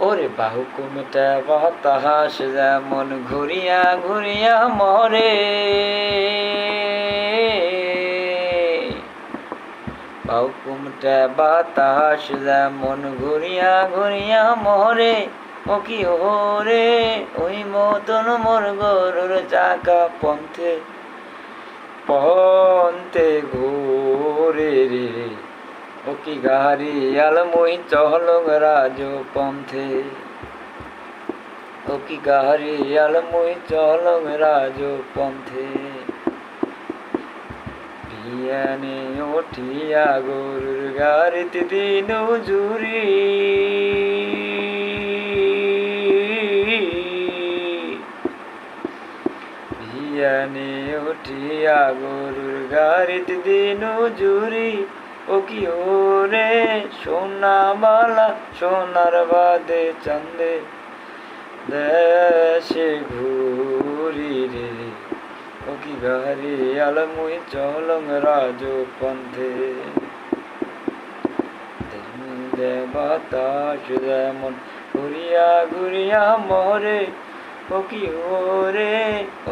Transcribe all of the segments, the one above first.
ওরে বাহুকুমটা বাতাস যেমন ঘুরিয়া ঘুরিয়া মরে, বাহুকুমটা বাতাস যেমন ঘুরিয়া ঘুরিয়া মরে, ও কি ওরে ওই মতন মোর গরুর চাকা পন্থে পন্থে ঘুরে রে, ও কি গাড়ি আলমুই চলং রাজ পন্থে, ও কি গাড়ি আলমুই চলং রাজ পন্থে। বিয়ানে উঠিয়া গরুর গাড়িতে দিন জুরি, বিয়ানে উঠিয়া গরুর গাড়িতে দিন জুরি, ও কি ওরে সোনামালা সোনার বাদে চান্দে দেশে ঘুরি রে, ও কি গাড়ি আলমুই চলং রাজ পন্থে। বাতাস যেমন ঘুরিয়া ঘুরিয়া মরে, ও কি ওরে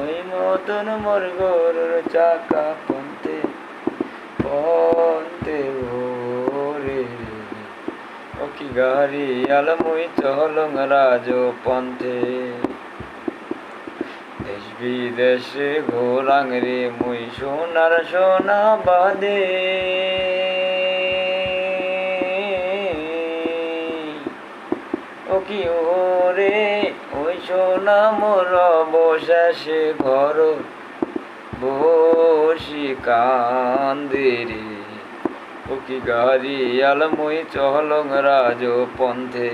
ওই মতন মোর গরুর চাকা পন্থে পন্থে ওরে, ও কি গাড়ি আলমুই চলং রাজ পন্থে। দেশ বিদেশে ঘোরাং রে মুই সোনার সোনা বাদে, ও কি ওরে ওই সোনা মোর অবশেষে ঘর বসি কান্দে রে, ও কি গাড়ি আলমুই চলং রাজ পন্থে।